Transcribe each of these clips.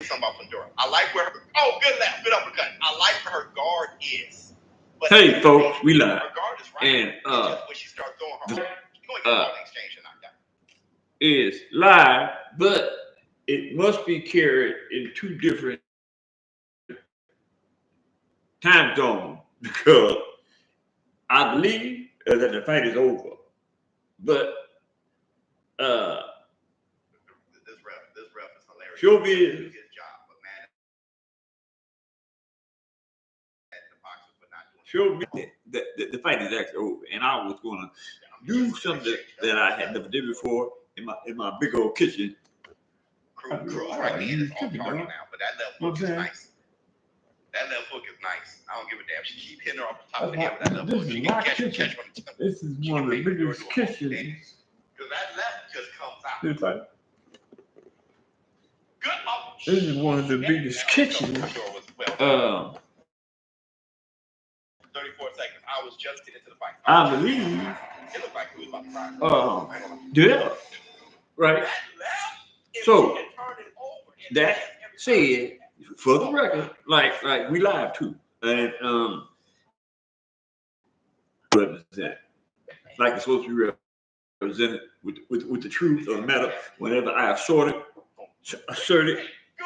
something about Fundora. I like where her, oh, good left, good uppercut. I like where her guard is. But hey, folks, we live. Her guard is right. And when she starts throwing her, you're going to get an exchange and knocked out. Is live, but it must be carried in 2 different time zones because I believe that the fight is over. But this ref is hilarious. Showbiz. His job, but man, Showbiz. The fight is actually over, and I was going to do something that I had never did before in my big old kitchen. Cruz right in is on target now, but that left hook is nice. That left hook is nice. I don't give a damn. She keep hitting her off the top of the head with that left hook. She can catch one. This is one of the biggest kitchens. Because that left just comes out. Good fight. Good up. This is one of the biggest kitchens. 34 seconds. I was just getting into the fight. I believe. It looked like he was about to cry. Yeah. Right. So that said, for the record, like we live too, and represent like it's supposed to be represented with the truth of the matter. Whenever I asserted,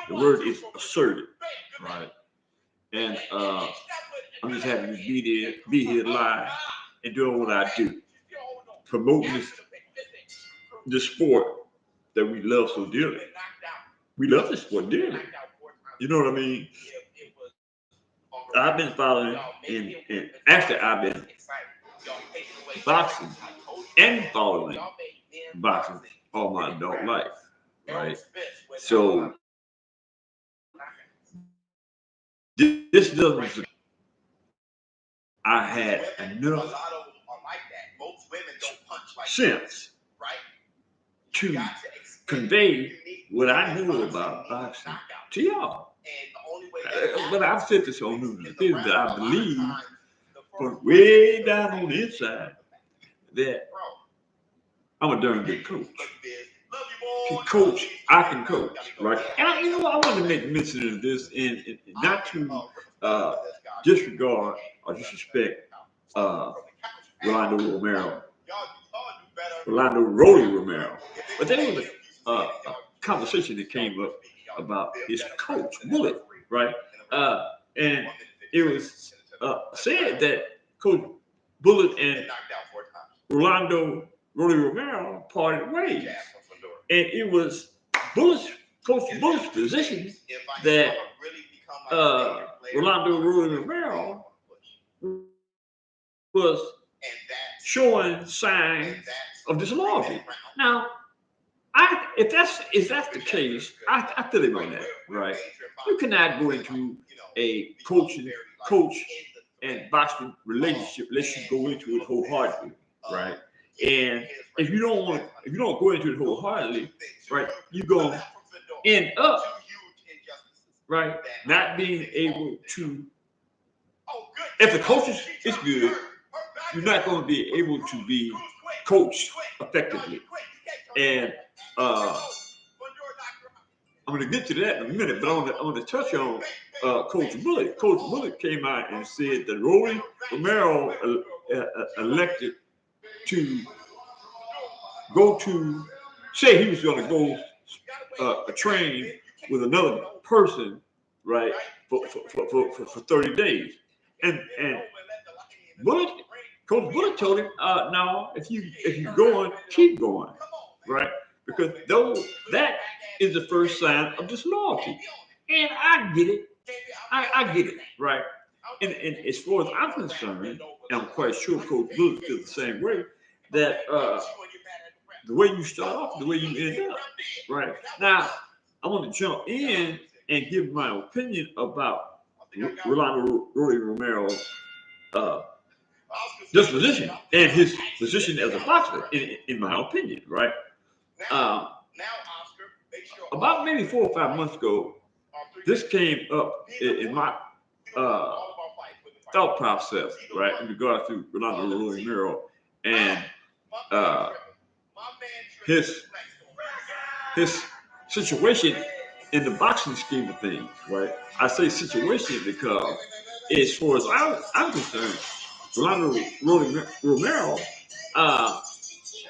the word is asserted, right? And I'm just happy to be here live and doing what I do, promoting this sport that we love so dearly. We love this sport dearly. You know what I mean? I've been following, and actually I've been boxing and following boxing all my adult life, right? So this doesn't. I had enough sense to convey what I knew about boxing to y'all. But I've said this on numerous things that I believe from way down on the inside that I'm a darn good coach. I can coach, right? And I want to make mention of this and not to disregard or disrespect Rolando Rolly Romero. But there was a conversation that came up about his coach, Bullet, right? And it was said that Coach Bullet and Rolando Rolly Romero parted ways. And it was Coach Bullet's position that Rolando Rolly Romero was showing signs of disloyalty. Now, if that's the case, I feel him on that, right? You cannot go into a coach and boxing relationship unless you go into it wholeheartedly, right? And if you don't go into it wholeheartedly, right, you're gonna end up, right, not being able to. If the coach is good, you're not going to be able to be coached effectively. And I'm going to get to that in a minute, but I want to touch on Coach Bullet. Coach Bullet came out and said that Rolly Romero elected to go to, say he was going to go train with another person, right, for 30 days. And Coach Bullet told him, no, if you're going, keep going, right? Because that is the first sign of disloyalty. And I get it. I get it, right? And as far as I'm concerned, and I'm quite sure Coach Bullet feels the same way, that the way you start off, the way you end up, right? Now, I want to jump in and give my opinion about Rolando Rolly Romero's disposition and his position as a boxer, in my opinion, right? About maybe 4 or 5 months ago, this came up in my thought process, right, in regards to Rolando Rolly Romero and his situation in the boxing scheme of things, right? I say situation because, as far as I'm concerned, Rolando Romero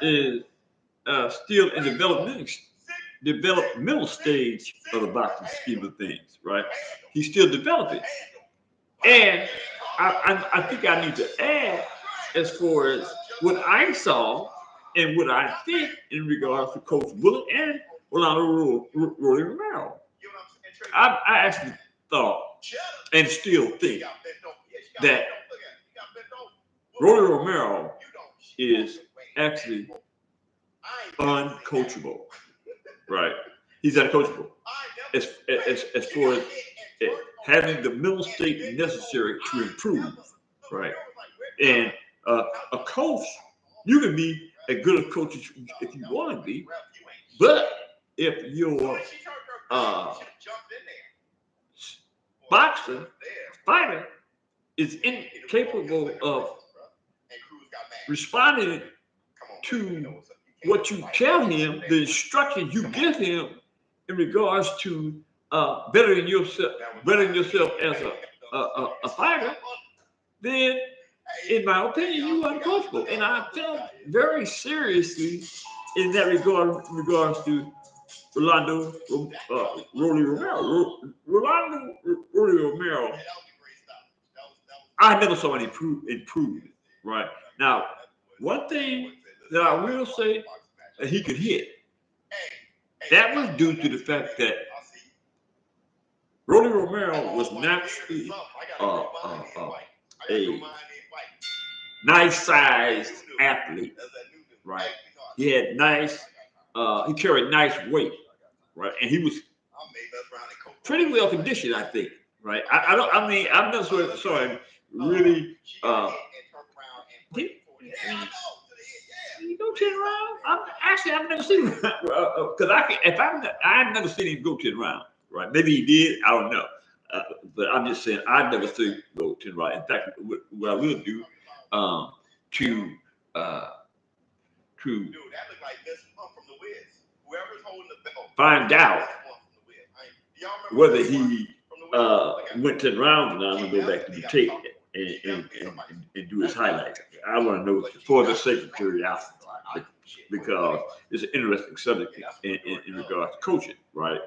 is still in developmental stage of the boxing scheme of things, right? He's still developing. And I think I need to add, as far as what I saw and what I think in regards to Coach Bullock and Rolando Romero. I actually thought and still think that Rolly Romero is actually uncoachable, right? He's uncoachable as far as having the mental state necessary to improve, right? And a coach, you can be as good a coach if you want to be, but if your boxer, fighter, is incapable of responding to what you tell him, the instructions you give him in regards to bettering yourself as a fighter, then, in my opinion, you are uncoachable. And I felt very seriously in that regards to Rolando Rolly Romero. Rolando Rolly Romero, I never saw any improvement, right? Now, one thing that I will say that he could hit, that was due to the fact that Rolly Romero was naturally a nice-sized athlete, right? He had he carried nice weight, right? And he was pretty well conditioned, I think, right? I've never saw him really. You go 10 rounds? I've never seen him because I've never seen him go 10 rounds, right? Maybe he did, I don't know. But I'm just saying I've never seen him go 10 rounds. In fact, what I will do to find out whether he went 10 rounds, and I'm gonna go back to the tape and do his highlights. I want to know for the sake of curiosity, because it's an interesting subject in regards to coaching, right?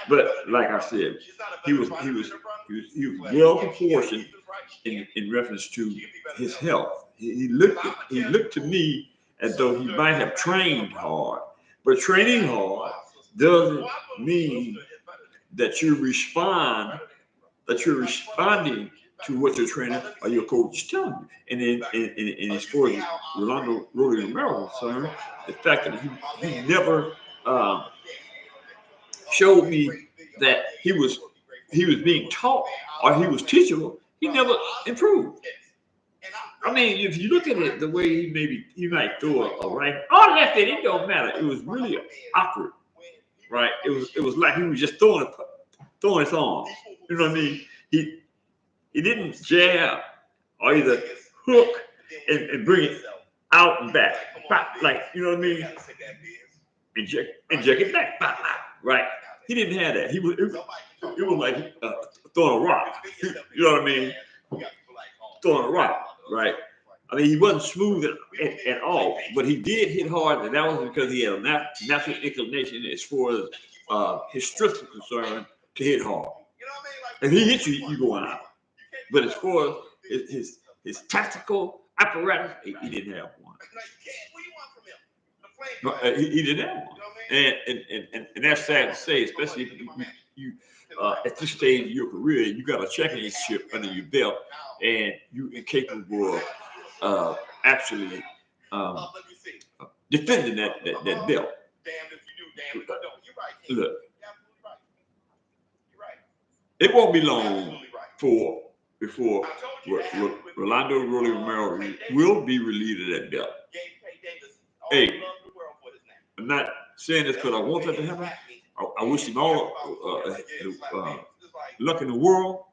But like I said, he was well proportioned in reference to his health. He looked to me as though he might have trained hard, but training hard doesn't mean that you're responding to what your trainer or your coach is telling you. And as far as Rolando Rolly Romero is concerned, the fact that he never showed me that he was being taught or he was teachable, he never improved. I mean, if you look at it the way he might throw a right or left it don't matter. It was really awkward, right? It was like he was just throwing his arm. You know what I mean? He didn't jab or either hook and bring it out and back, pop, like, you know what I mean? Inject it back, pop, pop, right? He didn't have that. It was like throwing a rock. You know what I mean? Throwing a rock, right? I mean, he wasn't smooth at all, but he did hit hard, and that was because he had a natural inclination as far as his strength is concerned to hit hard. And he hits you, you going out. But as far as his tactical apparatus, he didn't have one. No, he didn't have one. And that's sad to say, especially if you at this stage of your career, you got a championship under your belt, and you're incapable of actually defending that belt. Look, it won't be long before Rolando Rolly Romero will be relieved of that belt. Hey, I'm not saying this because I want that to happen. I wish him all luck in the world.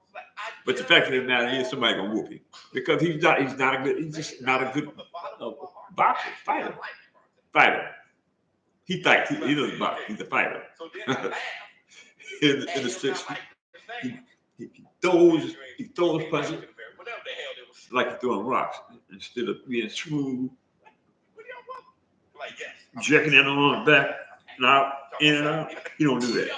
But the fact of the matter is, somebody gonna whoop him because he's just not a good boxer, fighter. he fights. He doesn't box. He's a fighter. in the sixth, he throws punches like he's throwing rocks instead of being smooth, jacking it on the back, and out, in and out. He don't do that.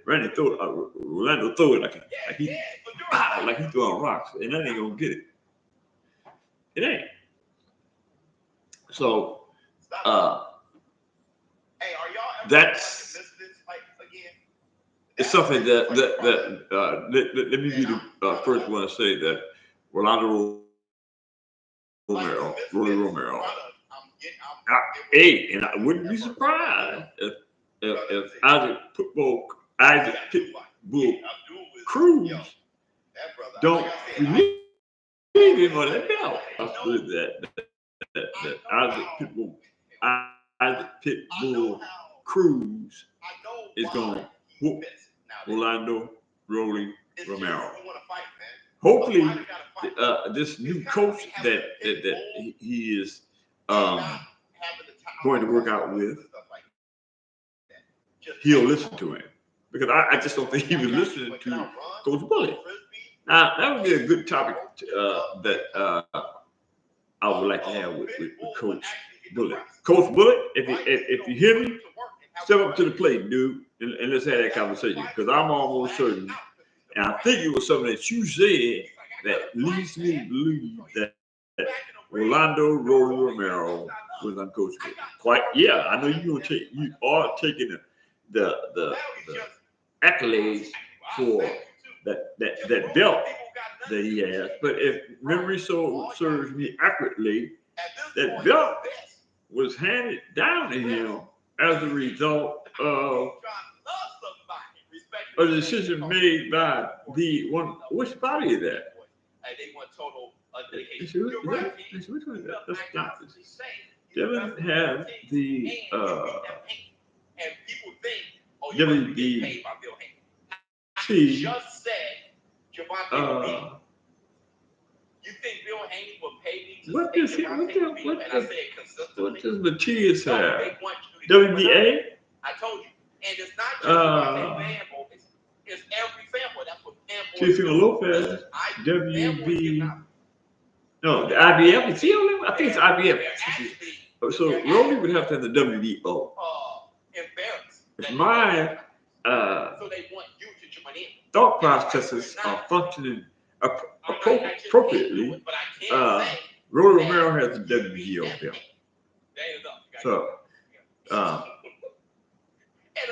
Rolando throw it like he's throwing rocks, and that ain't gonna get it. It ain't. So that's it's something that let me be the first one to say that Rolando Romero, Rolly Romero. And I wouldn't be surprised if Isaac Pitbull Cruz don't believe him on that belt. I believe that Isaac Pitbull Cruz is going to whoop Rolando Rolly Romero. Hopefully, this new coach that he is going to work out with, he'll listen to him, because I just don't think he was listening to Coach Bullitt. Now that would be a good topic that I would like to have with Coach Bullitt. Coach Bullitt, if you hear me, step up to the plate, dude, and let's have that conversation, because I'm almost certain, and I think it was something that you said that leads me to believe that Rolando Rolly Romero was uncoachable. Yeah, I know you are taking the accolades for that belt that he has. But if memory serves me accurately, that belt was handed down to him as a result of a decision made by the one. Which body is that? Which one is that? That's not this. Devin has the WBC. What does Matias have? WBA? I told you. And it's not just it's every family. That's what Teofimo Lopez, WB. No, the IBF. Is he on there? I think it's IBF. So Rolly would have to have the WBO. If my thought processes are functioning appropriately, Rolly Romero has the WBO belt. So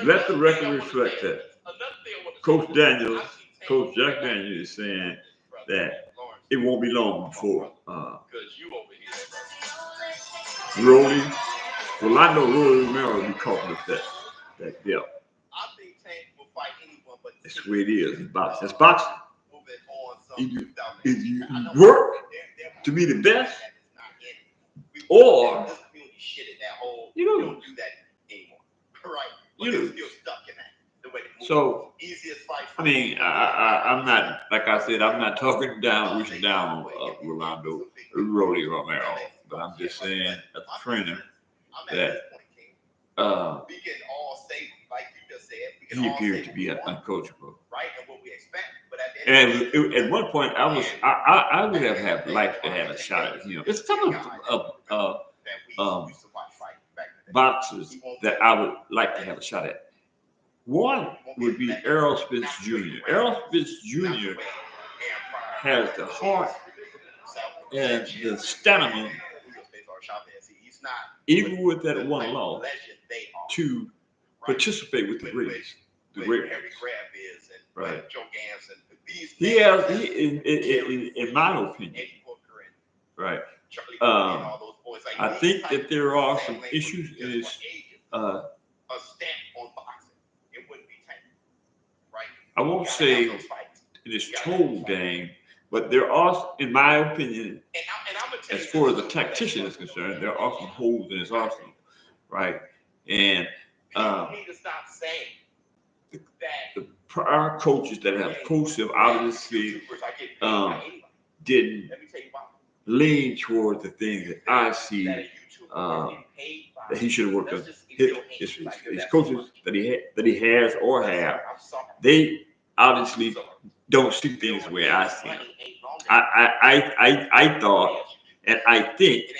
let the record reflect that Coach Jack Daniels is saying that it won't be long before Rolando Rolly Romero will be calling up that belt. That's the way it is in boxing. That's boxing. If you work to be the best, or you don't do that anymore, right? So, I mean, I'm not, like I said, I'm not talking down, reaching down on Rolando Rolly Romero, but I'm just saying as a trainer that he appeared to be uncoachable. And at one point, I would have liked to have a shot at him. There's a couple of boxers that I would like to have a shot at. One would be Errol Spence Jr. Errol Spence Jr. has the heart and the stamina, even with that one loss, to participate with the greats. Right. He has, in my opinion, right. I think that there are some issues in his. I won't say in his total game, but there are, in my opinion, as far as the tactician is concerned, there are some holes in his arsenal, right? And the prior coaches that have coached him out of this field didn't lean toward the things that I see that he should have worked on. His coaches that he has or have, they obviously don't see things the way I see them. I thought, and I think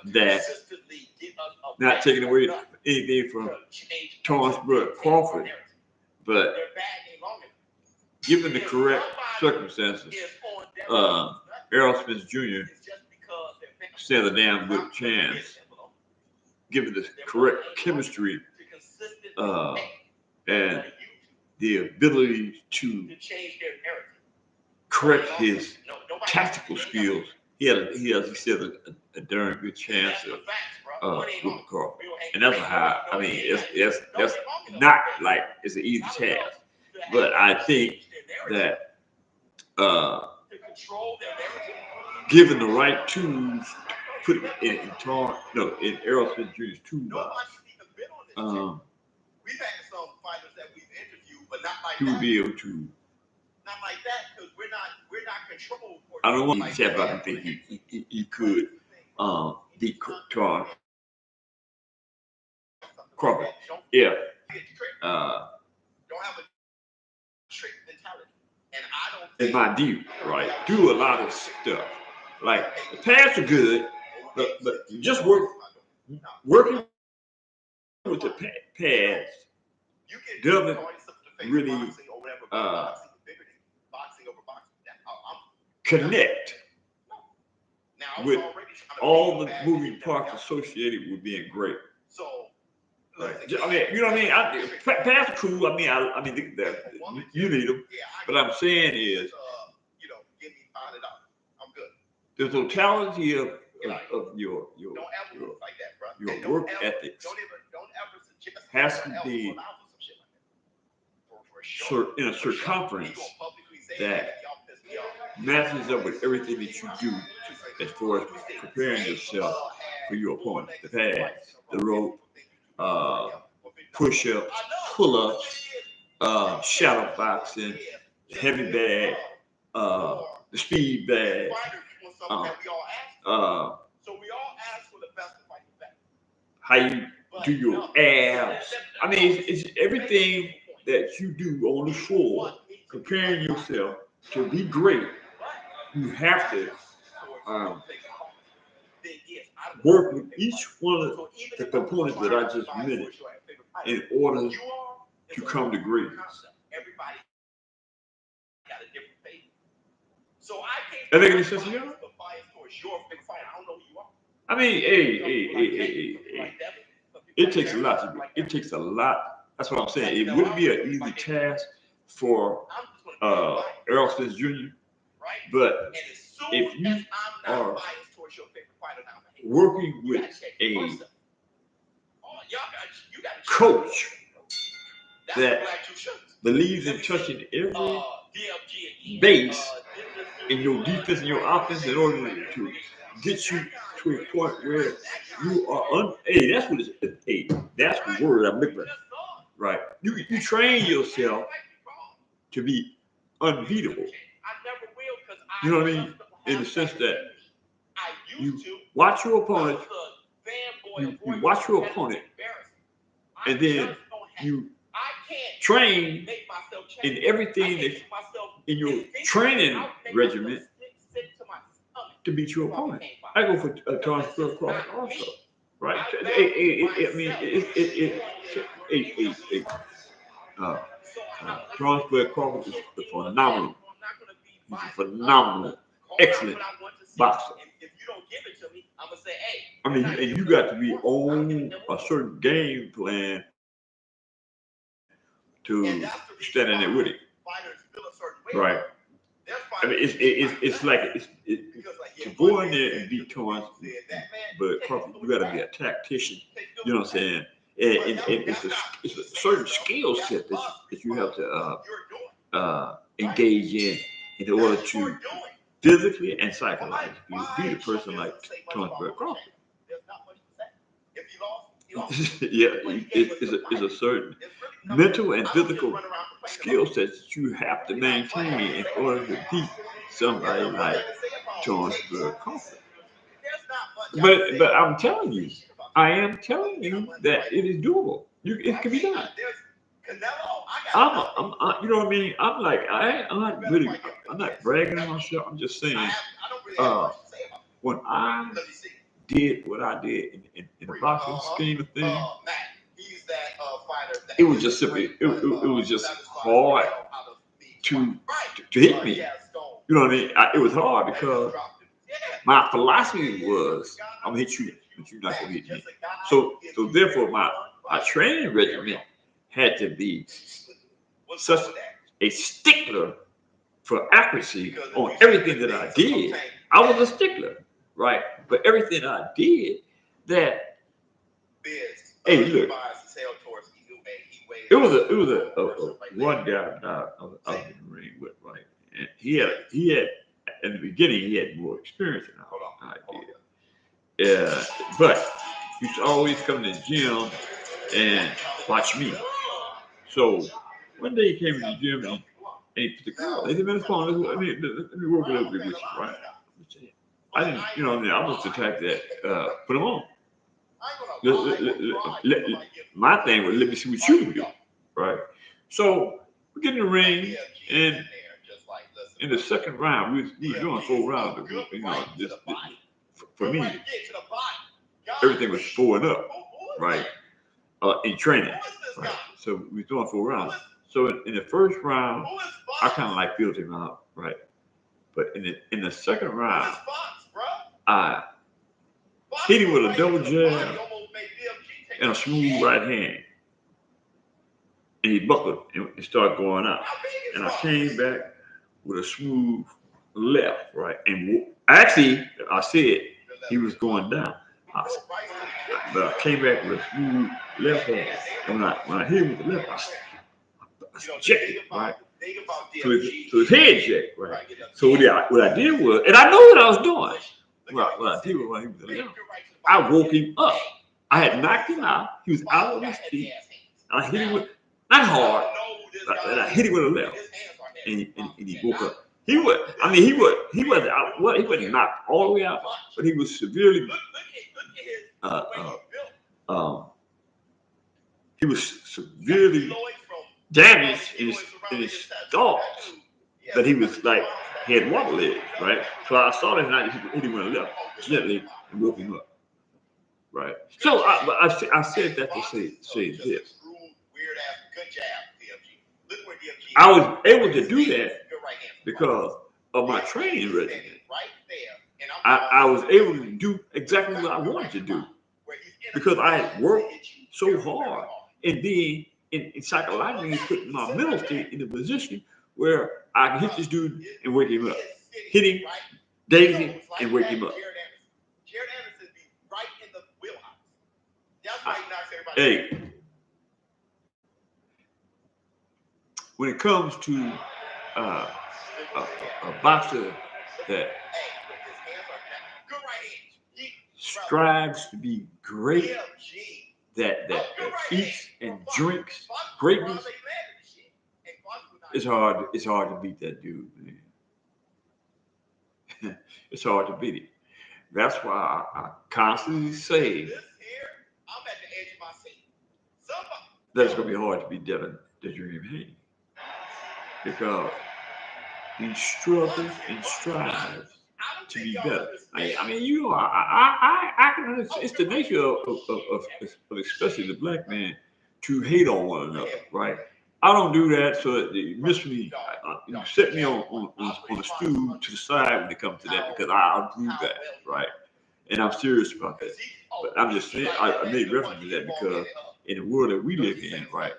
that, not taking away anything from Torrance Bud Crawford, but given the correct circumstances, Errol Spence Jr. stand a damn good chance, given the correct chemistry and the ability to correct his tactical skills. He has, he said, a darn good chance of Whooping Crawford. And that's a high, I mean, that's not like it's an easy task. But I think that given the right tools, put it in Errol Spence Jr.'s toolbox, he would be able to. Not like that, because we're not controlled. I don't want to chat about the thing he could beat Torrance Crawford. Yeah. Don't have a trick mentality. And I don't. In my view, right? Do a lot of stuff. Like the pads are good, but just working with the pads doesn't really connect with all the moving parts associated with being great. Right. I mean, you know what I mean? Pads are cool. I mean, you need them. But I'm saying is, the totality of your work ethics has to be in a circumference that matches up with everything that you do as far as preparing yourself for your opponent. The pads, the rope, push-ups, pull-ups, shadow boxing, heavy bag, the speed bag. How you do your abs. I mean, it's everything that you do on the floor, preparing yourself to be great. You have to work with each one of the components that I just mentioned in order to come to greatness. That make any sense to you? I mean, hey. It takes a lot. It takes a lot. That's what I'm saying. It wouldn't be an easy task for Errol Spence Jr. But if you are working with a coach that believes in touching every base in your defense and your offense in order to get you to a point where you are that's what it's that's the word I'm looking at. Right. You train yourself to be unbeatable. You know what I mean? In the sense that you watch your opponent, you watch your opponent, and then you train in everything that in your training regimen to beat your opponent. I go for Torrance Bud Crawford also, right? Torrance Bud Crawford is phenomenal. He's a phenomenal, excellent boxer. I mean, and you got to be on a certain game plan to stand in there with it, right? I mean, it's like to go in there and beat Torrance, but Crawford, you got to be a tactician. You know what I'm saying? And it's a certain skill set that you have to engage in order to physically and psychologically beat a person like Torrance Bud Crawford. Yeah, it's a certain mental and physical skill sets that you have to maintain in order to beat somebody like Torrance Bud Crawford. But I'm telling you, I am telling you that it is doable. It can be done. You know what I mean? I'm not bragging on myself. I'm just saying, when I did what I did in the boxing scheme of things, it was just simply, it was just hard to hit me. You know what I mean? It was hard because my philosophy was, I'm gonna hit you, but you're not gonna hit me. So therefore, my training regimen had to be such a stickler for accuracy on everything that I did. I was a stickler, right? But everything I did, that, hey, look, it was a one guy I was in the ring with, right? And he had in the beginning he had more experience than I did. But he used to always come to the gym and watch me. So one day he came to the gym and he put the girl. They didn't respond. Let me work a little bit with you, right? I didn't, you know, I was the type that put them on. My thing was, let me see what you can do, right? So we get in the ring, and in the second round, we were doing 4 rounds. You know, for me, everything was 4 and up, right? In training, right? So we were doing 4 rounds. So in the first round, I kind of like filled him out, right? But in the second round, I hit him with a double jab and a smooth right hand. And he buckled and started going out. And I came back with a smooth left, right? And actually, I said he was going down. But I came back with a smooth left hand. And when I hit him with the left, I checked it, right? So his head checked, right? So what I did was, and I know what I was doing. What I did was, when he was the left, I woke him up. I had knocked him out. He was out of his feet. I hit him with, not hard, but I hit him with a left, and he woke up. He wasn't knocked all the way out, but he was severely, damaged in his thoughts, that he was like, he had wobble legs, right? So I saw that night, he hit him with a left, gently, and woke him up, right? So I said that to say this. I was able to do that because of my training regimen. I was able to do exactly what I wanted to do because I had worked so hard and being in psychologically putting my mental state in a position where I can hit this dude and wake him up, hit him, Daisy, and wake him up. Hey, when it comes to a boxer that strives to be great, that eats and drinks greatness, it's hard to beat that dude, man. It's hard to beat him. That's why I constantly say that it's going to be hard to beat Devin the Dream Haney, because he struggles and strives to be better. I mean, you know, I can understand. It's the nature of especially the black man to hate on one another, right? I don't do that, so you miss me. You set me on a stool to the side when it comes to that, because I'll do that, right? And I'm serious about that. But I'm just saying, I made reference to that because in the world that we live in, right,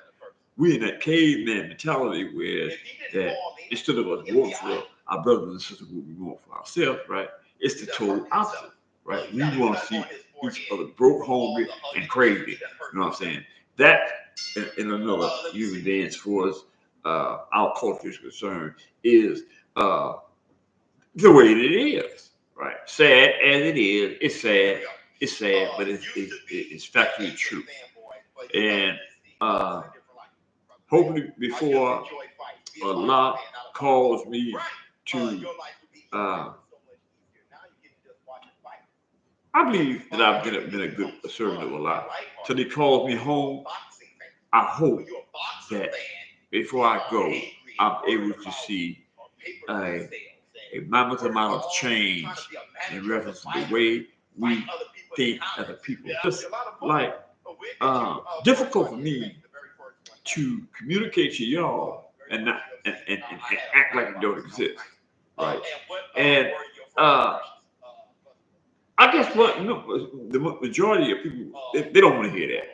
we're in that caveman mentality where that instead of us working for our brothers and sisters, what we want for ourselves, right? It's the total opposite, right? We want to see each other broke, hungry, and crazy. You know what I'm saying? That, in another human being, as far as our culture is concerned, is the way that it is, right? Sad as it is, it's sad. It's sad, but it's factually true. And hopefully before Allah calls me to, I I believe that I've been a good servant of Allah. So they called me home. I hope that before I go, I'm able to see a mammoth amount of change in reference to the way we think as a people. Just like difficult for me to communicate to y'all and not and act like it don't exist, right? And I guess the majority of people they don't want to hear that,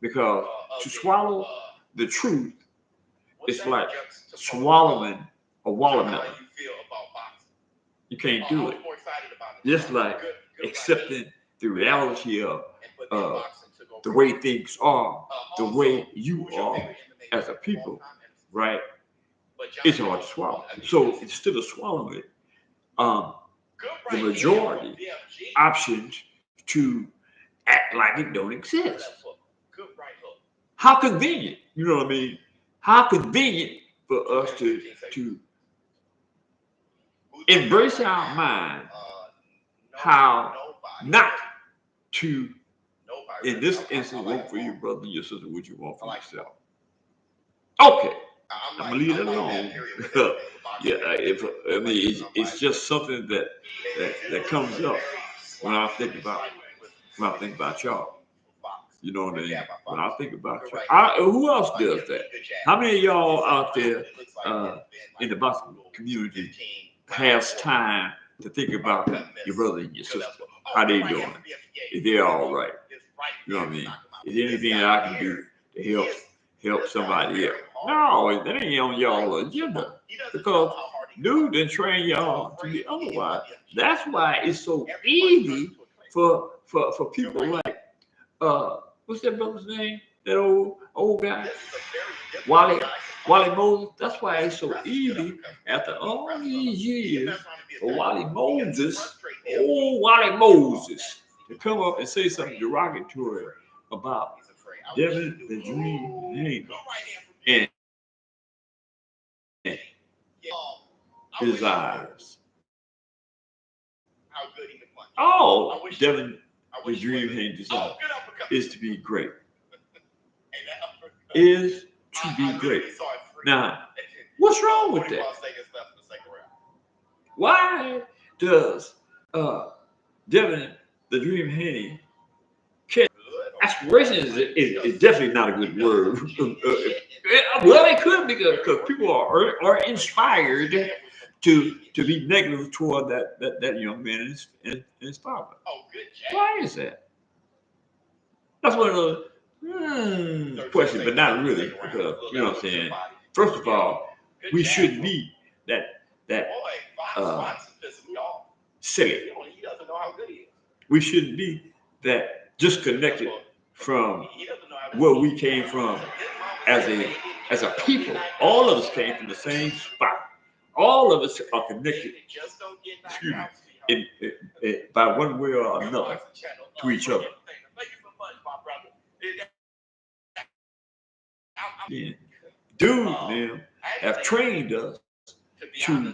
because to swallow the truth is like swallowing a watermelon. You can't do it. Just like accepting the reality of the way things are, the way you are as a people, right? It's hard to swallow. So instead of swallowing it, the majority options to act like it don't exist. How convenient, you know what I mean? How convenient for us to embrace our mind, how not to, in this instance, work for your brother and your sister, what you want for yourself. Okay, I'm gonna leave it alone. Yeah, it's just something that comes up when I think about y'all. You know what I mean? When I think about y'all, who else does that? How many of y'all out there in the basketball community has time to think about your brother and your sister? How they doing? If they're all right? You know what I mean? Is there anything that I can do to help somebody else? No, that ain't on y'all agenda, because dude didn't train y'all to be otherwise. That's why it's so easy for people like what's that brother's name? That old guy, Wally Moses. That's why it's so easy after all these years for Wally Moses, to come up and say something derogatory about Devin the Dream Haney and his eyes. Oh, Devin the Dream Haney desire is to be great. Is to be great. Now, what's wrong with that? Why does Devin the Dream Haney care? Aspiration is definitely not a good word. Well, it could, because people are inspired to be negative toward that young man and his father. Why is that? That's one of the questions, but not really, because you know what I'm saying. First of all, we shouldn't be that silly. We shouldn't be that disconnected from where we came from as a people. All of us came from the same spot. All of us are connected, excuse me, by one way or another to each other. Yeah. Dude, man, have trained us to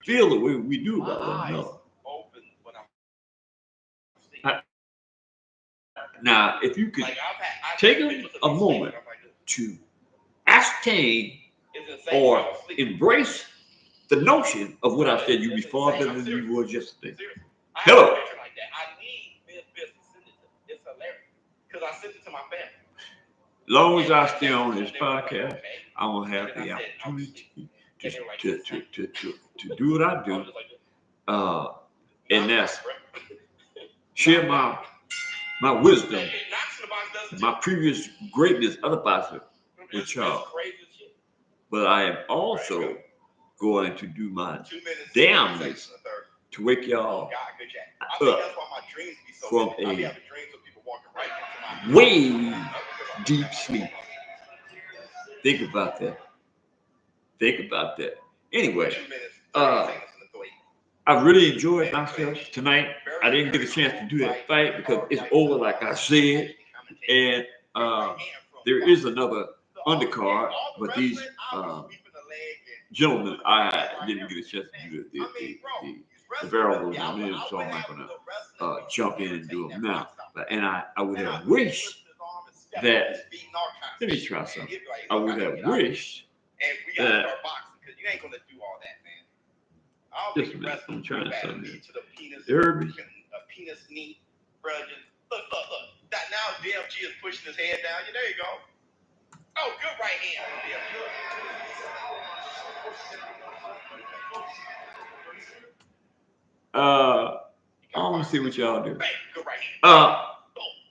feel the way we do about one another. Now, if you could take a moment to ascertain or embrace the notion of what I said, you be far better than you were yesterday. Hello. Long as I stay on this podcast, I will have the opportunity to do what I do, and that's share my wisdom, my previous greatness otherwise with y'all. But I am also going to do my damnness to wake y'all up from a way deep sleep. Think about that. Anyway, I really enjoyed myself tonight. I didn't get a chance to do that fight because it's over, like I said. And there is another undercard, but these gentlemen, I didn't get a chance to do the variables on this, so I'm not gonna jump in and do them now. And I would have wished that, let me try something. I would have wished that, just a minute, I'm trying something. Derby. Penis knee, bro. Look. Now DMG is pushing his head down. There you go. Oh, good right hand. I want to see what y'all do.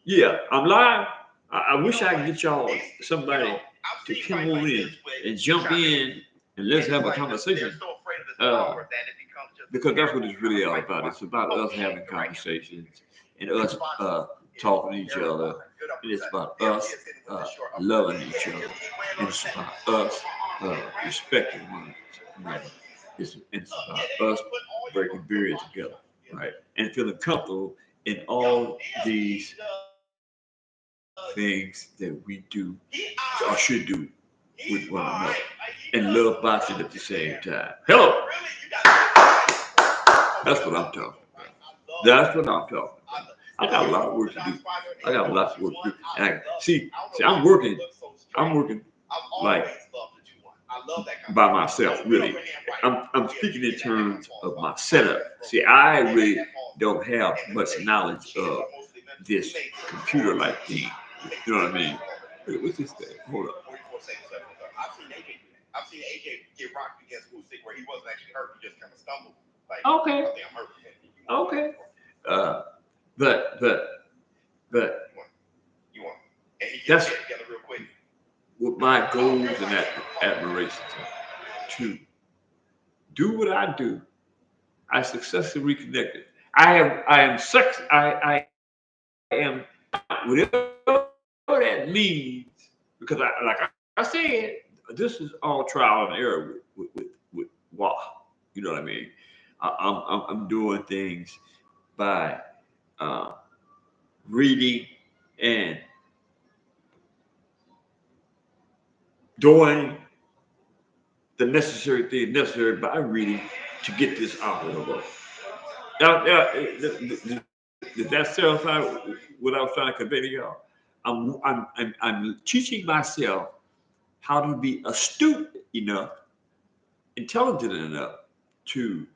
Yeah, I'm live. I wish I could get y'all somebody to come on in and jump in and let's have a conversation. Because that's what it's really all about. It's about us having conversations and us talking to each other. And it's about us loving each other. And it's about us respecting one another. It's about us breaking barriers together, right? And feeling comfortable in all these things that we do or should do with one another. And love boxing at the same time. Hello! That's what I'm talking about. That's what I'm talking about. I got a lot of work to do. I got lots of work to do. And see, I'm working like by myself, really. I'm speaking in terms of my setup. See, I really don't have much knowledge of this computer-like thing. You know what I mean? What's this thing? Hold up. I've seen AJ get rocked against Usyk where he wasn't actually hurt, he just kind of stumbled. Like, okay. I think I'm hurt. Okay. But you want. And he that's gets together real quick. What my goals and admirations are. To do what I do, I successfully reconnected. I am whatever that means, because I said, this is all trial and error with WA. You know what I mean? I'm doing things by reading and doing the necessary thing necessary by reading to get this out of the world. Now, did that satisfy what I was trying to convey to y'all? I'm teaching myself how to be astute enough, intelligent enough to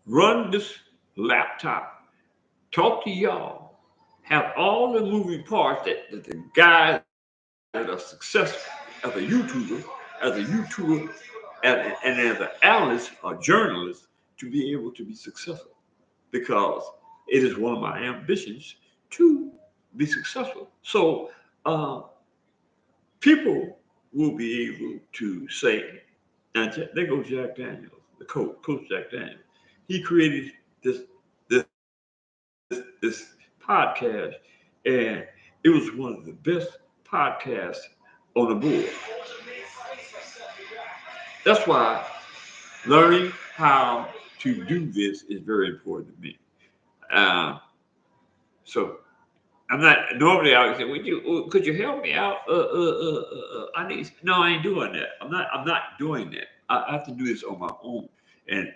run this laptop, talk to y'all, have all the moving parts that the guys that are successful as a YouTuber, and as an analyst or journalist to be able to be successful. Because it is one of my ambitions to be successful. So people will be able to say, now there goes Jack Daniels, the coach Jack Daniels. He created this podcast, and it was one of the best podcasts on the board. That's why learning how to do this is very important to me. So I'm not normally I would say, could you help me out? No, I ain't doing that. I'm not doing that. I have to do this on my own. And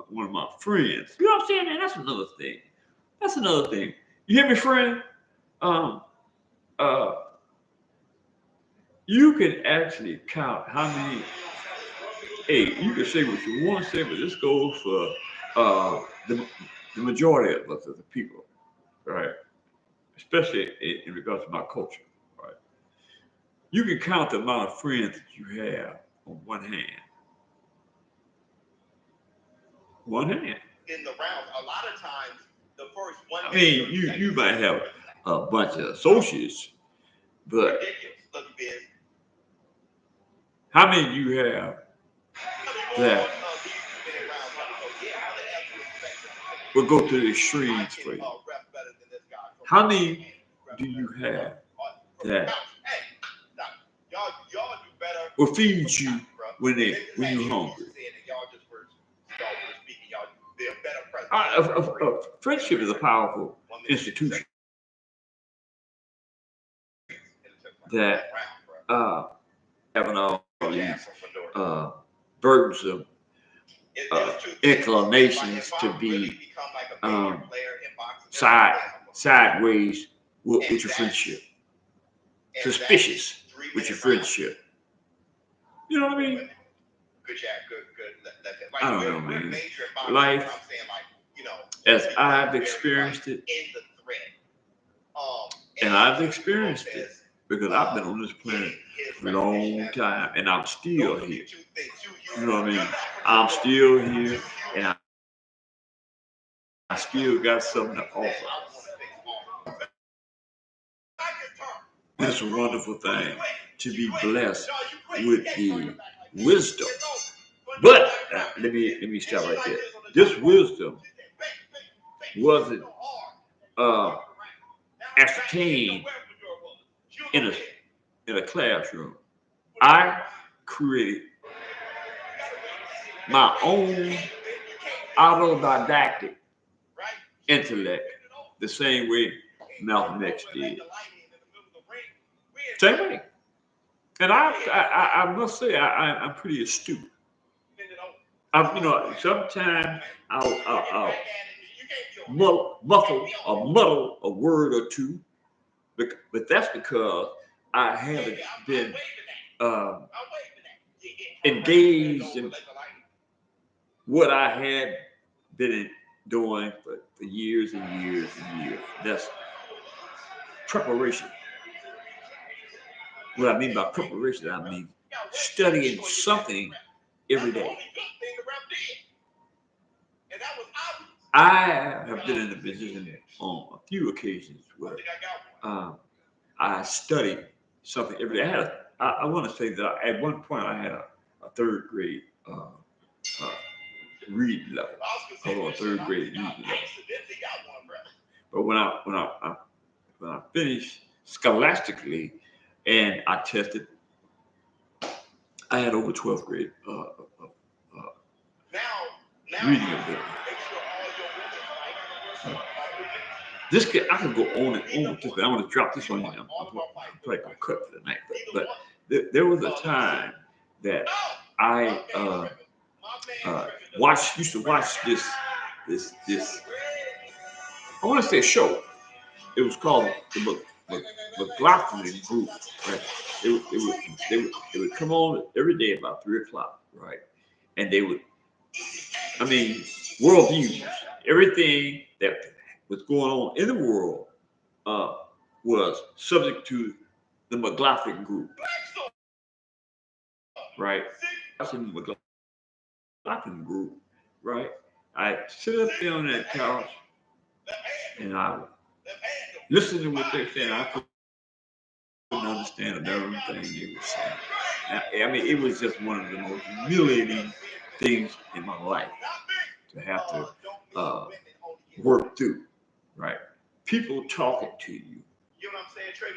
one of my friends, you know what I'm saying? And that's another thing. You hear me, friend? You can actually count how many. Hey, you can say what you want to say, but this goes for the majority of us as a people, right? Especially in regards to my culture, right? You can count the amount of friends that you have on one hand. One hand. In the round, a lot of times, the first one. I mean, you might have a bunch of associates, but how many do you have that will go to the extremes for you? How many do you have that will feed you when you're hungry? Friendship is a powerful institution that having all these burdensome inclinations to be sideways with your friendship, suspicious with your friendship. You know what I mean? I don't know, man. Life, as I've experienced it, and I've experienced it because I've been on this planet for a long time, and I'm still here. You know what I mean? I'm still here, and I still got something to offer. It's a wonderful thing to be blessed with the wisdom. But let me stop right there. This wisdom wasn't ascertained in a classroom. I created my own autodidactic intellect the same way Malcolm X did. Same way. And I must say I'm pretty astute. Sometimes I'll muddle a word or two, but that's because I haven't been engaged in what I had been doing for years and years and years. That's preparation. What I mean by preparation, I mean studying something every day. I have been in the position on a few occasions where I studied something every day. I want to say that at one point I had a third grade reading level. I was a third grade reading level. But when I finished scholastically and I tested, I had over 12th grade reading ability. I can go on and on with this, but I'm going to drop this on you. I'm probably going to cut for the night. But there was a time that I used to watch this. I want to say a show. It was called the McLaughlin Group. Right? It would come on every day about 3:00, right? And they would, worldviews, everything that was going on in the world was subject to the McLaughlin Group, right? That's in the McLaughlin Group, right? I sit up there on that couch and I would listen to what they're saying. I couldn't understand another thing they were saying. It was just one of the most humiliating things in my life to have to work through, right? People talking to you,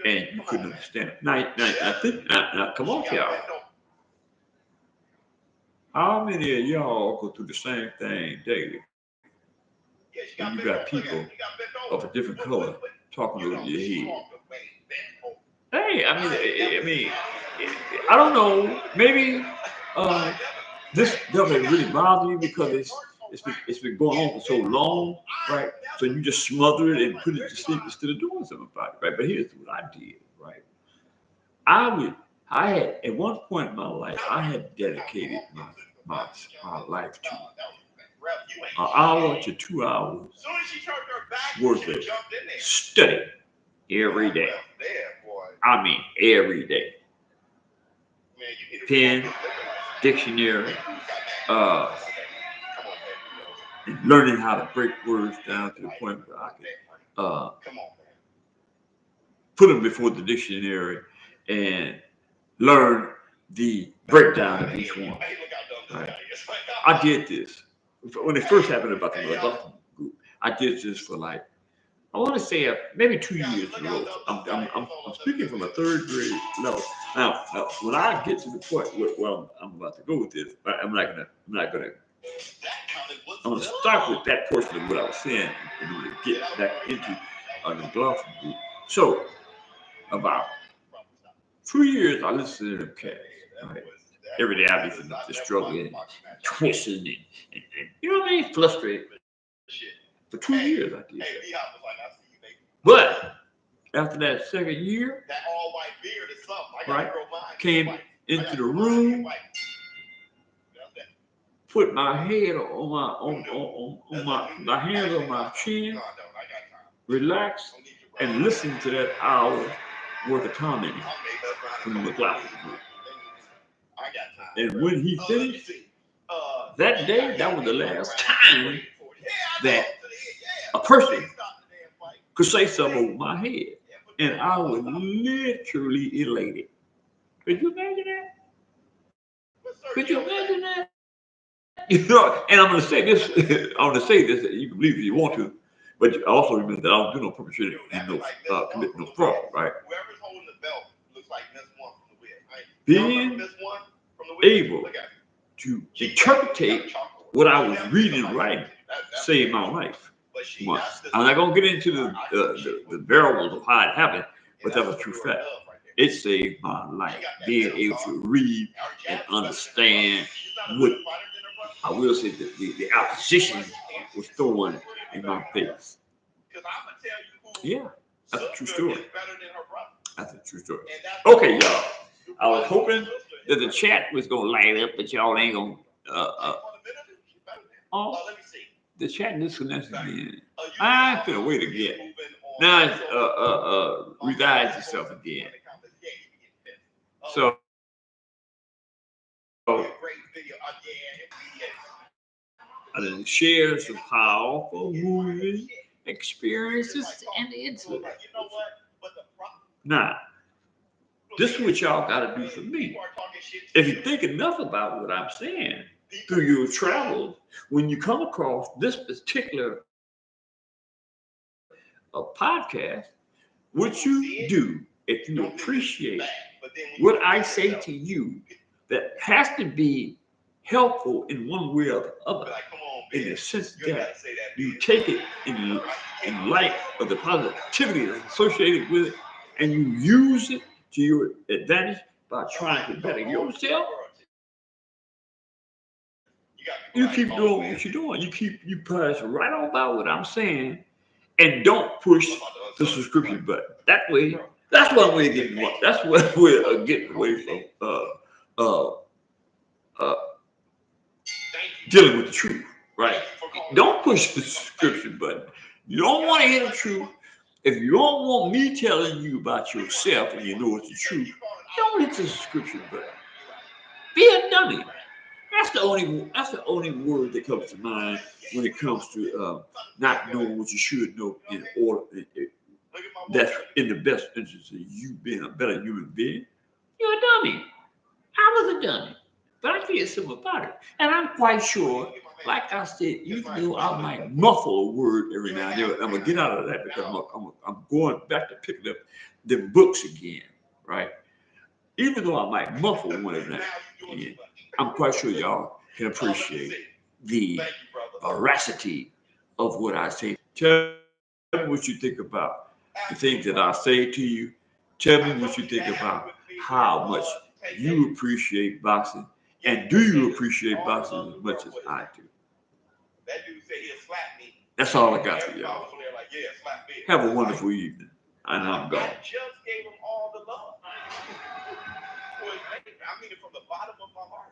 and you couldn't understand it. Now, come on, y'all. How many of y'all go through the same thing daily? And you got people of a different color talking over your head. Hey, I don't know. Maybe this doesn't really bother you because it's been going on for so long, right? So you just smother it and put it to sleep instead of doing something about it, right? But here's what I did, right? I had at one point in my life, I had dedicated my life to an hour to 2 hours worth of study every day. Every day. Pen, dictionary, learning how to break words down to the point where I could put them before the dictionary and learn the breakdown of each one. Right? I did this when it first happened about the McLaughlin Group. I did this for I want to say maybe 2 years in a row. I'm speaking from a third grade level. Now, when I get to the point where I'm about to go with this, I'm going to start with that portion of what I was saying in order to get back into the McLaughlin Group. So, about 2 years, I listened to them cats, right? every day I be just struggling, and twisting, and you know what I mean, frustrated. For 2 years I did that. But after that second year, right, came into the room, put my head on my hands on my chin, relax, and listen to that hour worth of commenting from the McLaughlin group. And when he finished, that day, that was the last time that a person could say something over my head. And I was literally elated. Could you imagine that? Could you imagine that? You know, and I'm going to say this. I'm going to say this. You can believe if you want to, but you also remember that I don't do no perpetrating and no commit no fraud, right? Being able to interpret what I was reading and writing saved my life. Once. I'm not going to get into the variables of how it happened, but that was true fact. It saved my life. Being able to read and understand what I will say that the opposition was throwing in my face. Yeah, that's a true story. That's a true story. Okay, y'all. I was hoping that the chat was gonna light up, but y'all ain't gonna. The chat disconnected again. I finna wait again. Now it resides itself again. So I done share some powerful moving experiences and incidents. Now, this is what y'all got to do for me. If you think enough about what I'm saying through your travels, when you come across this particular podcast, what you do, if you appreciate what I say to you, that has to be helpful in one way or the other, in the sense that you take it in light of the positivity that's associated with it, and you use it to your advantage by trying to better yourself. You keep doing what you're doing. You pass right on by what I'm saying, and don't push the subscription button. That way, that's one way of getting away. That's one way of getting away from dealing with the truth, right? Don't push the subscription button. You don't want to hear the truth. If you don't want me telling you about yourself and you know it's the truth, don't hit the subscription button. Be a dummy. That's the only word that comes to mind when it comes to not knowing what you should know in order that's in the best interest of you being a better human being. You're a dummy. I was a dummy. But I feel something about it. And I'm quite sure, like I said, even though I might muffle a word every now and then, I'm going to get out of that because I'm going back to picking up the books again, right? Even though I might muffle one of that, I'm quite sure y'all can appreciate the veracity of what I say. Tell me what you think about the things that I say to you. Tell me what you think about how much you appreciate boxing. And do you appreciate boxing as much as I do? That's all I got for y'all. Have a wonderful evening. And I'm gone. I just gave him all the love. I mean it from the bottom of my heart.